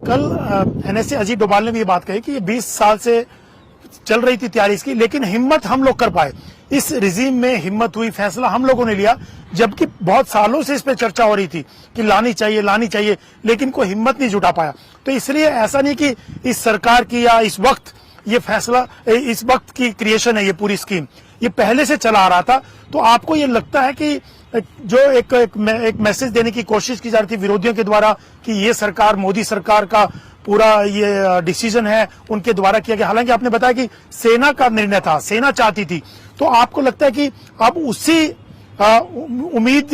कल एनएसए अजीत डोभाल ने भी ये बात कही कि ये 20 साल से चल रही थी तैयारी इसकी, लेकिन हिम्मत हम लोग कर पाए। इस रिजीम में हिम्मत हुई, फैसला हम लोगों ने लिया, जबकि बहुत सालों से इस पे चर्चा हो रही थी कि लानी चाहिए, लेकिन कोई हिम्मत नहीं जुटा पाया। तो इसलिए ऐसा नहीं कि इस सरकार की या इस वक्त ये फैसला, इस वक्त की क्रिएशन है ये पूरी स्कीम, ये पहले से चला आ रहा था। तो आपको ये लगता है कि जो एक मैसेज देने की कोशिश की जा रही थी विरोधियों के द्वारा कि ये सरकार, मोदी सरकार का पूरा ये डिसीजन है, उनके द्वारा किया गया, हालांकि आपने बताया कि सेना का निर्णय था, सेना चाहती थी, तो आपको लगता है कि अब उसी उम्मीद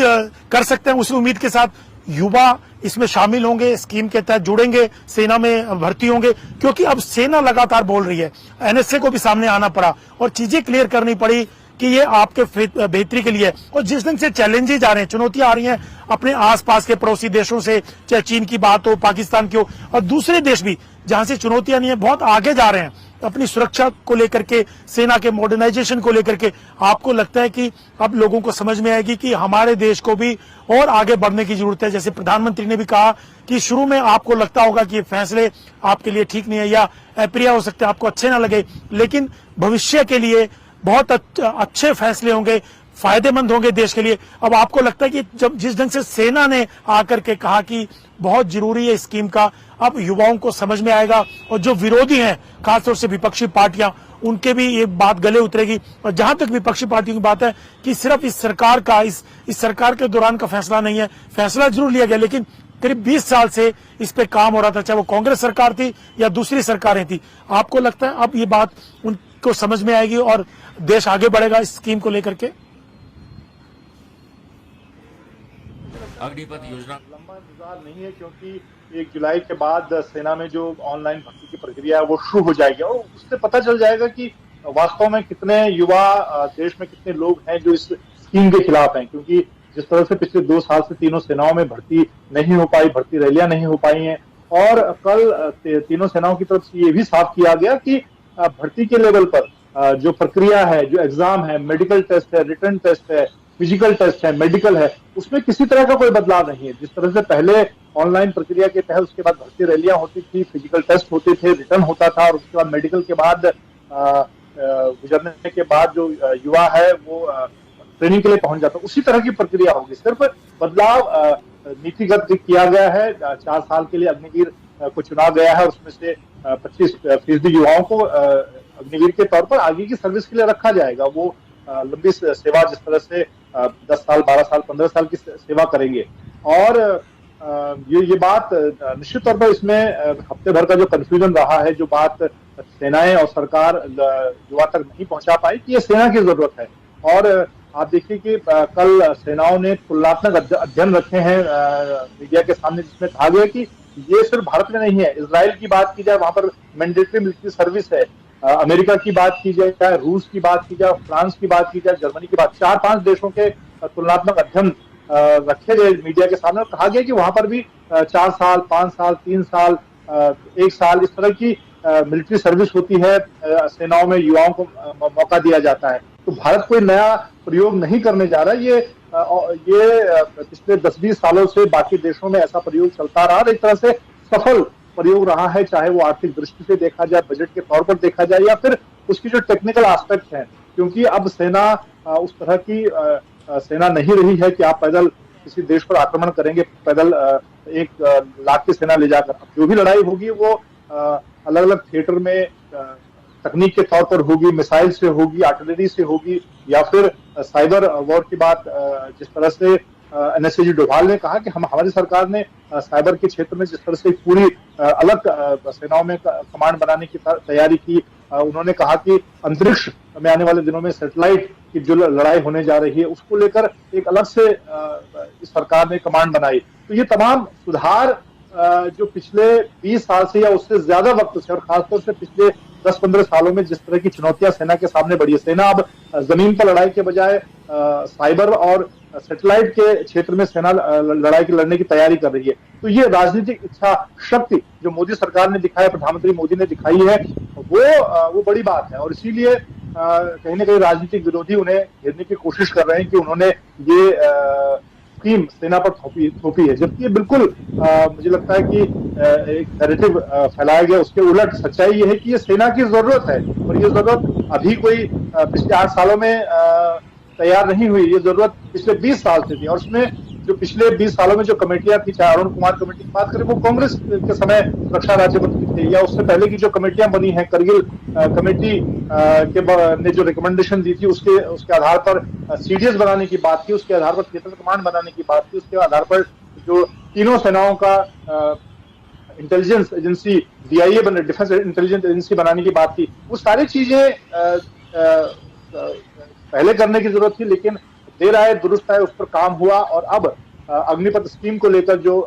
कर सकते हैं, उसी उम्मीद के साथ युवा इसमें शामिल होंगे, स्कीम के तहत जुड़ेंगे, सेना में भर्ती होंगे? क्योंकि अब सेना लगातार बोल रही है, एनएसए को भी सामने आना पड़ा और चीजें क्लियर करनी पड़ी कि ये आपके बेहतरी के लिए। और जिस ढंग से चैलेंजेस आ रहे हैं, चुनौतियां आ रही हैं अपने आसपास के पड़ोसी देशों से, चाहे चीन की बात हो, पाकिस्तान की हो, और दूसरे देश भी जहां से चुनौतियां नहीं है, बहुत आगे जा रहे हैं अपनी सुरक्षा को लेकर के, सेना के मॉडर्नाइजेशन को लेकर के। आपको लगता है कि अब लोगों को समझ में आएगी कि हमारे देश को भी और आगे बढ़ने की जरूरत है? जैसे प्रधानमंत्री ने भी कहा कि शुरू में आपको लगता होगा कि ये फैसले आपके लिए ठीक नहीं है या अप्रिय हो सकते हैं, आपको अच्छे ना लगे, लेकिन भविष्य के लिए बहुत अच्छे फैसले होंगे, फायदेमंद होंगे देश के लिए। अब आपको लगता है कि जब जिस ढंग से सेना ने आकर के कहा कि बहुत जरूरी है स्कीम का, अब युवाओं को समझ में आएगा, और जो विरोधी हैं खासतौर से विपक्षी पार्टियां, उनके भी ये बात गले उतरेगी। और जहां तक विपक्षी पार्टियों की बात है कि सिर्फ इस सरकार का, इस सरकार के दौरान का फैसला नहीं है, फैसला जरूर लिया गया, लेकिन करीब 20 साल से इस पे काम हो रहा था, चाहे वो कांग्रेस सरकार थी या दूसरी सरकारें थी। आपको लगता है अब ये बात उनको समझ में आएगी और देश आगे बढ़ेगा इस स्कीम को लेकर के? अग्निपथ योजना लंबा इंतजार नहीं है, क्योंकि 1 जुलाई के बाद सेना में जो ऑनलाइन भर्ती की प्रक्रिया है वो शुरू हो जाएगी और उससे पता चल जाएगा कि वास्तव में कितने युवा देश में, कितने लोग हैं जो इस स्कीम के खिलाफ हैं। क्योंकि जिस तरह से पिछले 2 साल से तीनों सेनाओं में भर्ती नहीं हो पाई, भर्ती रैलियां नहीं हो पाई हैं, और कल तीनों सेनाओं की तरफ से ये भी साफ किया गया कि भर्ती के लेवल पर जो प्रक्रिया है, जो एग्जाम है, मेडिकल टेस्ट है, रिटन टेस्ट है, फिजिकल टेस्ट है, मेडिकल है, उसमें किसी तरह का कोई बदलाव नहीं है। जिस तरह से पहले ऑनलाइन प्रक्रिया के तहत उसके बाद भर्ती रैलियां होती थी, फिजिकल टेस्ट होते थे, रिटर्न होता था, और उसके बाद मेडिकल के बाद गुजरने के बाद जो युवा है वो ट्रेनिंग के लिए पहुंच जाता, उसी तरह की प्रक्रिया होगी। सिर्फ बदलाव नीतिगत किया गया है। 4 साल के लिए अग्निवीर को चुना गया है, उसमें से 25% युवाओं को अग्निवीर के तौर पर आगे की सर्विस के लिए रखा जाएगा। वो लंबी सेवा, जिस तरह से 10 साल, 12 साल, 15 साल की सेवा करेंगे। और ये बात निश्चित तौर पर इसमें हफ्ते भर का जो कंफ्यूजन रहा है, जो बात सेनाएं और सरकार युवा तक नहीं पहुंचा पाई कि ये सेना की जरूरत है। और आप देखिए कि कल सेनाओं ने तुलनात्मक अध्ययन रखे हैं मीडिया के सामने, जिसमें कहा गया कि ये सिर्फ भारत में नहीं है। इजराइल की बात की जाए, वहां पर मैंडेटरी मिलिट्री सर्विस है। अमेरिका की बात की जाए, रूस की बात की जाए, फ्रांस की बात की जाए, जर्मनी की बात, 4-5 देशों के तुलनात्मक अध्ययन रखे गए मीडिया के सामने, और कहा गया कि वहां पर भी 4 साल, 5 साल, 3 साल, 1 साल, इस तरह की मिलिट्री सर्विस होती है। सेनाओं में युवाओं को मौका दिया जाता है। तो भारत कोई नया प्रयोग नहीं करने जा रहा है। ये पिछले 10-20 सालों से बाकी देशों में ऐसा प्रयोग चलता रहा, एक तरह से सफल प्रयोग रहा है, चाहे वो आर्थिक दृष्टि से देखा जाए, बजट के तौर पर देखा जाए, या फिर उसकी जो टेक्निकल एस्पेक्ट है। क्योंकि अब सेना उस तरह की सेना नहीं रही है कि आप पैदल किसी देश पर आक्रमण करेंगे, पैदल 1 लाख की सेना ले जाकर। अब जो भी लड़ाई होगी वो अलग अलग थिएटर में तकनीक के तौर पर होगी, मिसाइल से होगी, आर्टिलरी से होगी, या फिर साइबर वॉर की बात जिस तरह से एनएसए अजीत डोभाल ने कहा कि हमारी सरकार ने साइबर के क्षेत्र में जिस तरह से पूरी अलग सेनाओं में कमांड बनाने की तैयारी की। उन्होंने कहा कि अंतरिक्ष में आने वाले दिनों में सैटेलाइट की जो लड़ाई होने जा रही है, उसको लेकर एक अलग से इस सरकार ने कमांड बनाई। तो ये तमाम सुधार जो पिछले 20 साल से या उससे ज्यादा वक्त से, और खासतौर से पिछले 10-15 सालों में जिस तरह की चुनौतियां सेना के सामने बढ़ी है, सेना अब जमीन पर लड़ाई के बजाय साइबर और सैटेलाइट के क्षेत्र में सेना लड़ाई की लड़ने की तैयारी कर रही है। तो ये राजनीतिक इच्छा शक्ति जो मोदी सरकार ने दिखाई, प्रधानमंत्री मोदी ने दिखाई है, वो बड़ी बात है। और इसीलिए कहीं ना कहीं राजनीतिक विरोधी उन्हें घेरने की कोशिश कर रहे हैं कि उन्होंने ये स्कीम सेना पर थोपी है, जबकि ये बिल्कुल मुझे लगता है कि एक नैरेटिव फैलाया गया, उसके उलट सच्चाई ये है कि ये सेना की जरूरत है और ये जरूरत अभी कोई पिछले 8 सालों में तैयार नहीं हुई। ये जरूरत पिछले 20 साल से थी और उसमें जो पिछले 20 सालों में जो कमेटियां थी, चाहे अरुण कुमार कमेटी की बात करें, वो कांग्रेस के समय रक्षा राज्य मंत्री थे, या उससे पहले की जो कमेटियां बनी हैं, करगिल कमेटी ने जो रिकमेंडेशन दी थी, उसके आधार पर सीडीएस बनाने की बात की, उसके आधार पर थिएटर कमांड बनाने की बात की, उसके आधार पर जो तीनों सेनाओं का इंटेलिजेंस एजेंसी डीआईए बने, डिफेंस इंटेलिजेंस एजेंसी बनाने की बात थी। वो सारी चीजें पहले करने की जरूरत थी, लेकिन देर आए दुरुस्त आए, उस पर काम हुआ और अब अग्निपथ स्कीम को लेकर जो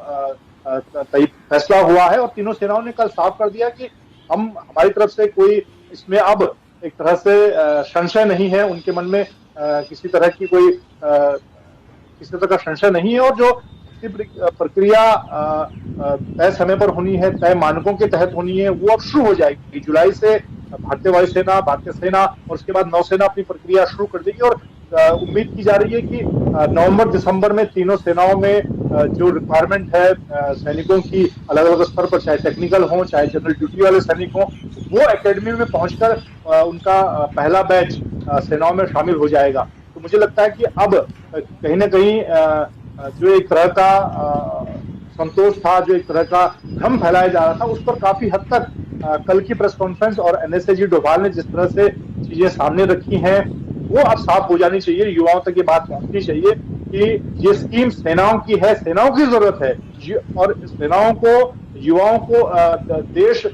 फैसला हुआ है, और तीनों सेनाओं ने कल साफ कर दिया कि हमारी तरफ से कोई इसमें अब एक तरह से संशय नहीं है, उनके मन में किसी तरह की कोई किसी तरह का संशय नहीं है, और जो प्रक्रिया तय समय पर होनी है, तय मानकों के तहत होनी है, वो अब शुरू हो जाएगी। जुलाई से भारतीय वायुसेना, भारतीय सेना और उसके बाद नौसेना अपनी प्रक्रिया शुरू कर देगी, और उम्मीद की जा रही है कि नवंबर दिसंबर में तीनों सेनाओं में जो रिक्वायरमेंट है सैनिकों की अलग अलग स्तर पर, चाहे टेक्निकल हो, चाहे जनरल ड्यूटी वाले सैनिक हो, वो एकेडमी में पहुंचकर उनका पहला बैच सेनाओं में शामिल हो जाएगा। तो मुझे लगता है कि अब कहीं ना कहीं जो एक तरह का संतोष था, जो एक तरह का भ्रम फैलाया जा रहा था, उस पर काफी हद तक कल की प्रेस कॉन्फ्रेंस और एनएसएजी डोभाल ने जिस तरह से चीजें सामने रखी हैं, वो अब साफ हो जानी चाहिए, युवाओं तक ये बात पहुंचनी चाहिए कि ये स्कीम सेनाओं की है, सेनाओं की जरूरत है, और सेनाओं को, युवाओं को देश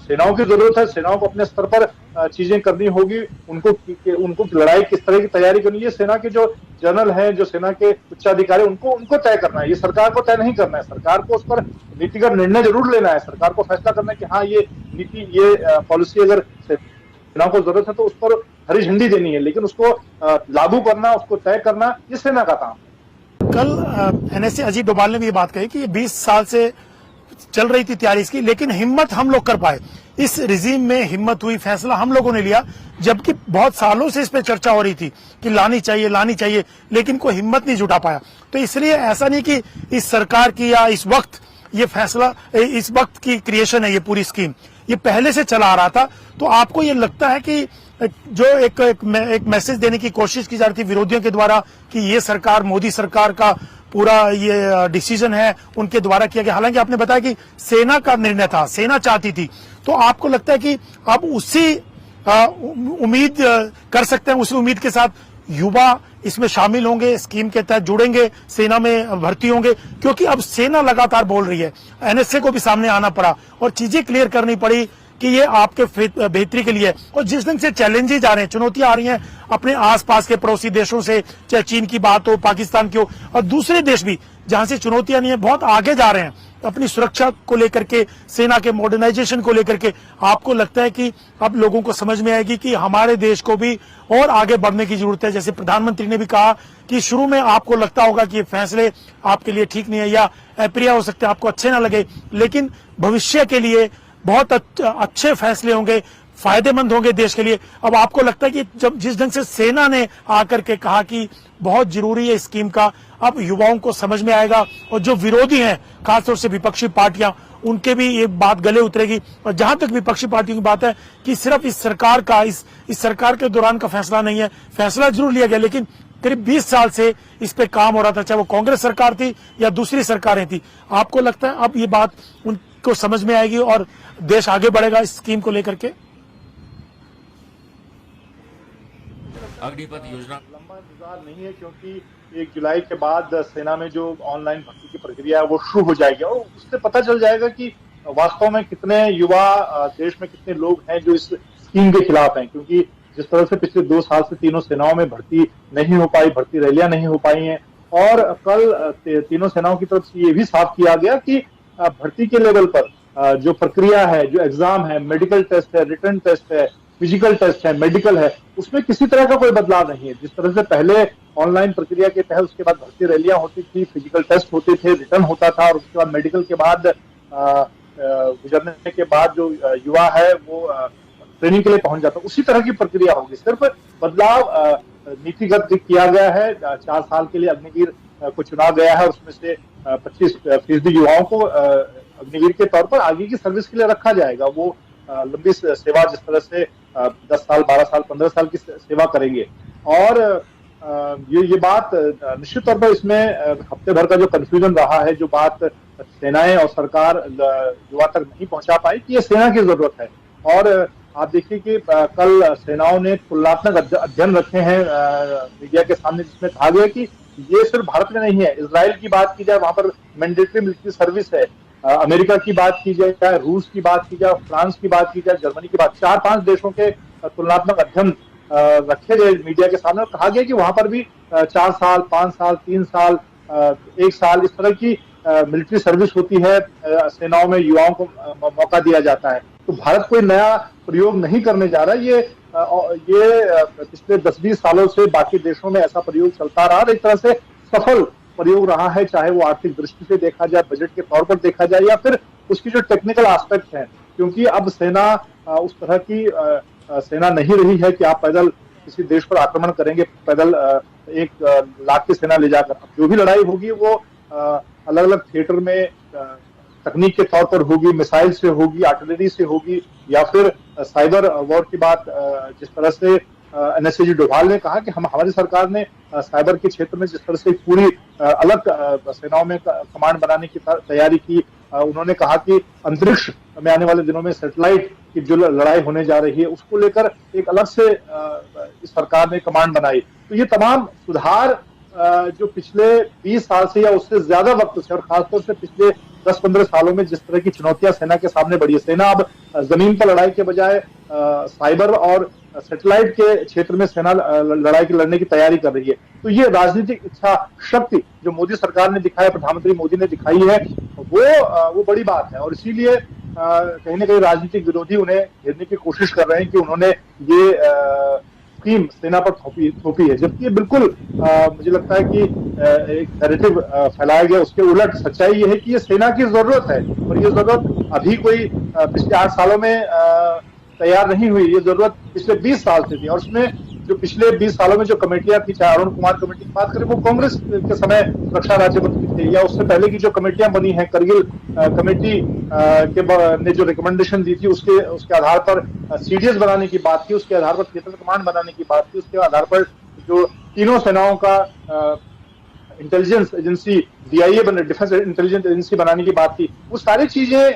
सेनाओं की जरूरत है, सेनाओं को अपने स्तर पर चीजें करनी होगी, उनको लड़ाई किस तरह की तैयारी करनी है, सेना के जो जनरल हैं, जो सेना के उच्चाधिकारी, उनको तय करना है। ये सरकार को तय नहीं करना है, सरकार को उस पर नीतिगत निर्णय जरूर लेना है, सरकार को फैसला करना है कि हाँ ये नीति, ये पॉलिसी अगर सेना को जरूरत है तो उस पर हरी झंडी देनी है, लेकिन उसको लागू करना, उसको तय करना, ये सेना का काम है। कल एनएसए अजीत डोभाल ने भी ये बात कही कि ये 20 साल से चल रही थी तैयारी इसकी, लेकिन हिम्मत हम लोग कर पाए। इस रिजीम में हिम्मत हुई, फैसला हम लोगों ने लिया, जबकि बहुत सालों से इस पे चर्चा हो रही थी कि लानी चाहिए, लेकिन कोई हिम्मत नहीं जुटा पाया। तो इसलिए ऐसा नहीं कि इस सरकार की या इस वक्त ये फैसला, इस वक्त की क्रिएशन है ये पूरी स्कीम, ये पहले से चला आ रहा था। तो आपको ये लगता है कि जो एक मैसेज देने की कोशिश की जा रही थी विरोधियों के द्वारा कि ये सरकार, मोदी सरकार का पूरा ये डिसीजन है, उनके द्वारा किया गया, हालांकि आपने बताया कि सेना का निर्णय था, सेना चाहती थी, तो आपको लगता है कि अब उसी उम्मीद कर सकते हैं, उसी उम्मीद के साथ युवा इसमें शामिल होंगे, स्कीम के तहत जुड़ेंगे, सेना में भर्ती होंगे? क्योंकि अब सेना लगातार बोल रही है, एनएसए को भी सामने आना पड़ा और चीजें क्लियर करनी पड़ी कि ये आपके बेहतरी के लिए। और जिस ढंग से चैलेंजेस आ रहे हैं, चुनौतियां आ रही हैं अपने आसपास के पड़ोसी देशों से, चाहे चीन की बात हो, पाकिस्तान की हो, और दूसरे देश भी जहां से चुनौतियां नहीं है, बहुत आगे जा रहे हैं अपनी सुरक्षा को लेकर के, सेना के मॉडर्नाइजेशन को लेकर के। आपको लगता है कि अब लोगों को समझ में आएगी कि हमारे देश को भी और आगे बढ़ने की जरूरत है? जैसे प्रधानमंत्री ने भी कहा कि शुरू में आपको लगता होगा कि ये फैसले आपके लिए ठीक नहीं है या अप्रिय हो सकते हैं, आपको अच्छे ना लगे, लेकिन भविष्य के लिए बहुत अच्छे फैसले होंगे, फायदेमंद होंगे देश के लिए। अब आपको लगता है कि जब जिस ढंग से सेना ने आकर के कहा कि बहुत जरूरी है स्कीम का, अब युवाओं को समझ में आएगा, और जो विरोधी हैं, खासतौर से विपक्षी पार्टियां, उनके भी ये बात गले उतरेगी। और जहां तक विपक्षी पार्टियों की बात है कि सिर्फ इस सरकार का, इस सरकार के दौरान का फैसला नहीं है, फैसला जरूर लिया गया, लेकिन करीब 20 साल से इस पे काम हो रहा था, चाहे वो कांग्रेस सरकार थी या दूसरी सरकारें थी। आपको लगता है अब ये बात उनको समझ में आएगी और देश आगे बढ़ेगा इस स्कीम को लेकर के? अग्निपथ योजना लंबा इंतजार नहीं है, क्योंकि 1 जुलाई के बाद सेना में जो ऑनलाइन भर्ती की प्रक्रिया है वो शुरू हो जाएगी, और उससे पता चल जाएगा कि वास्तव में कितने युवा देश में, कितने लोग हैं जो इस स्कीम के खिलाफ हैं। क्योंकि जिस तरह से पिछले 2 साल से तीनों सेनाओं में भर्ती नहीं हो पाई, भर्ती रैलियां नहीं हो पाई हैं, और कल तीनों सेनाओं की तरफ से ये भी साफ किया गया कि भर्ती के लेवल पर जो प्रक्रिया है, जो एग्जाम है, मेडिकल टेस्ट है, रिटन टेस्ट है, फिजिकल टेस्ट है, मेडिकल है, उसमें किसी तरह का कोई बदलाव नहीं है। जिस तरह से पहले ऑनलाइन प्रक्रिया के तहत उसके बाद भर्ती रैलियां होती थी, फिजिकल टेस्ट होते थे, रिटर्न होता था, और उसके बाद मेडिकल के बाद गुजरने के बाद जो युवा है वो ट्रेनिंग के लिए पहुंच जाता, उसी तरह की प्रक्रिया होगी। सिर्फ बदलाव नीतिगत किया गया है, 4 साल के लिए अग्निवीर को चुना गया है, उसमें से 25% युवाओं को अग्निवीर के तौर पर आगे की सर्विस के लिए रखा जाएगा। वो लंबी सेवा, जिस तरह से 10 साल, 12 साल, 15 साल की सेवा करेंगे। और ये बात निश्चित तौर पर इसमें हफ्ते भर का जो कंफ्यूजन रहा है, जो बात सेनाएं और सरकार युवा तक नहीं पहुंचा पाई कि ये सेना की जरूरत है। और आप देखिए कि कल सेनाओं ने तुलनात्मक अध्ययन रखे हैं मीडिया के सामने, जिसमें कहा गया कि ये सिर्फ भारत में नहीं है। इजराइल की बात की जाए, वहां पर मैंडेटरी मिलिट्री सर्विस है। अमेरिका की बात की जाए, रूस की बात की जाए, फ्रांस की बात की जाए, जर्मनी की बात, 4-5 देशों के तुलनात्मक अध्ययन रखे गए मीडिया के सामने, और कहा गया कि वहां पर भी 4 साल, 5 साल, 3 साल, 1 साल, इस तरह की मिलिट्री सर्विस होती है। सेनाओं में युवाओं को मौका दिया जाता है। तो भारत कोई नया प्रयोग नहीं करने जा रहा है। ये पिछले 10-20 सालों से बाकी देशों में ऐसा प्रयोग चलता रहा, एक तरह से सफल प्रयोग रहा है, चाहे वो आर्थिक दृष्टि से देखा जाए, बजट के तौर पर देखा जाए, या फिर उसकी जो टेक्निकल एस्पेक्ट है। क्योंकि अब सेना उस तरह की सेना नहीं रही है कि आप पैदल किसी देश पर आक्रमण करेंगे, पैदल 1 लाख की सेना ले जाकर। अब जो भी लड़ाई होगी वो अलग अलग थिएटर में तकनीक के तौर पर होगी, मिसाइल से होगी, आर्टिलरी से होगी, या फिर साइबर वॉर की बात जिस तरह से NSAG डोभाल ने कहा कि हमारी सरकार ने साइबर के क्षेत्र में जिस तरह से पूरी अलग सेनाओं में कमांड बनाने की तैयारी की। उन्होंने कहा कि अंतरिक्ष में आने वाले दिनों में सैटेलाइट की जो लड़ाई होने जा रही है, उसको लेकर एक अलग से इस सरकार ने कमांड बनाई। तो ये तमाम सुधार जो पिछले 20 साल से या उससे ज्यादा वक्त से, और खासतौर से पिछले 10-15 सालों में जिस तरह की चुनौतियां सेना के सामने बढ़ी है, सेना अब जमीन पर लड़ाई के बजाय साइबर और सैटेलाइट के क्षेत्र में सेना लड़ाई की लड़ने की तैयारी कर रही है। तो ये राजनीतिक इच्छा शक्ति जो मोदी सरकार ने दिखाई, प्रधानमंत्री मोदी ने दिखाई है, वो बड़ी बात है। और इसीलिए कहीं ना कहीं राजनीतिक विरोधी उन्हें घेरने की कोशिश कर रहे हैं कि उन्होंने ये स्कीम सेना पर थोपी है, जबकि बिल्कुल मुझे लगता है कि एक नैरेटिव फैलाया गया। उसके उलट सच्चाई ये है कि ये सेना की जरूरत है, और ये जरूरत अभी कोई पिछले 8 सालों में तैयार नहीं हुई। ये जरूरत पिछले 20 साल से थी, और उसमें जो पिछले 20 सालों में जो कमेटियां थी, चाहे अरुण कुमार कमेटी की बात करें, वो कांग्रेस के समय रक्षा राज्य मंत्री थे, या उससे पहले की जो कमेटियां बनी हैं, करगिल कमेटी ने जो रिकमेंडेशन दी थी, उसके आधार पर CDS बनाने की बात की, उसके आधार पर थिएटर कमांड बनाने की बात की, उसके आधार पर जो तीनों सेनाओं का intelligence agency DIA defence intelligence agency बनाने की बात थी। वो सारी चीजें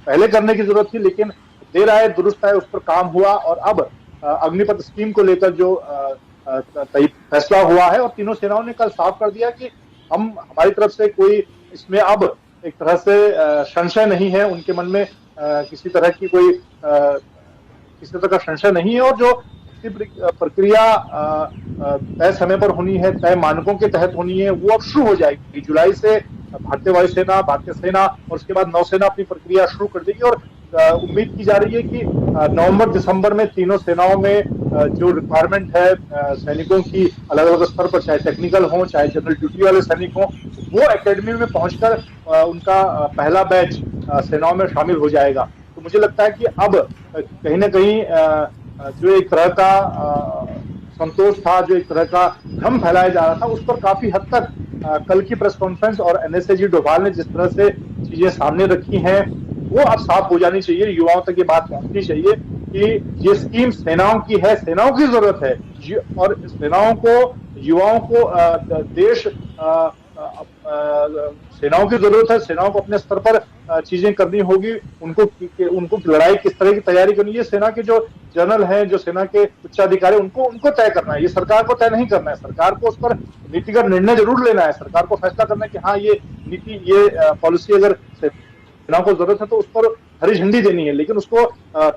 पहले करने की जरूरत थी, लेकिन देर आए दुरुस्त आए, उस पर काम हुआ। और अब अग्निपथ स्कीम को लेकर जो फैसला हुआ है, और तीनों सेनाओं ने कल साफ कर दिया कि हमारी तरफ से कोई इसमें अब एक तरह से संशय नहीं है, उनके मन में किसी तरह का संशय नहीं है। और जो प्रक्रिया तय समय पर होनी है, तय मानकों के तहत होनी है, वो अब शुरू हो जाएगी। जुलाई से भारतीय वायुसेना, भारतीय सेना और उसके बाद नौसेना अपनी प्रक्रिया शुरू कर देगी। और उम्मीद की जा रही है कि नवंबर-दिसंबर में तीनों सेनाओं में जो रिक्वायरमेंट है सैनिकों की अलग अलग स्तर पर, चाहे टेक्निकल हो, चाहे जनरल ड्यूटी वाले सैनिक हो, वो एकेडमी में पहुंचकर उनका पहला बैच सेनाओं में शामिल हो जाएगा। तो मुझे लगता है कि अब कहीं ना कहीं जो एक तरह का संतोष था, जो एक तरह का भ्रम फैलाया जा रहा था, उस पर काफी हद तक कल की प्रेस कॉन्फ्रेंस और NSAG डोभाल ने जिस तरह से चीजें सामने रखी हैं, वो अब साफ हो जानी चाहिए। युवाओं तक ये बात पहुंचनी चाहिए कि ये स्कीम सेनाओं की है, सेनाओं की जरूरत है, और सेनाओं को, युवाओं को देश सेनाओं की जरूरत है। सेनाओं को अपने स्तर पर चीजें करनी होगी, उनको लड़ाई किस तरह की तैयारी करनी है, सेना के जो जनरल हैं, जो सेना के उच्चाधिकारी, उनको तय करना है। ये सरकार को तय नहीं करना है। सरकार को उस पर नीतिगत निर्णय जरूर लेना है। सरकार को फैसला करना है कि हाँ, ये नीति, ये पॉलिसी अगर सेना को जरूरत है तो उस पर हरी झंडी देनी है, लेकिन उसको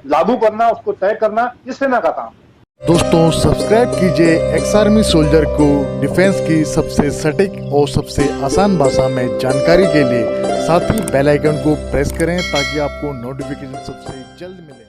लागू करना, उसको तय करना, ये सेना का काम है। दोस्तों, सब्सक्राइब कीजिए एक्स आर्मी सोल्जर को डिफेंस की सबसे सटीक और सबसे आसान भाषा में जानकारी के लिए। साथ ही बेल आइकन को प्रेस करें ताकि आपको नोटिफिकेशन सबसे जल्द मिले।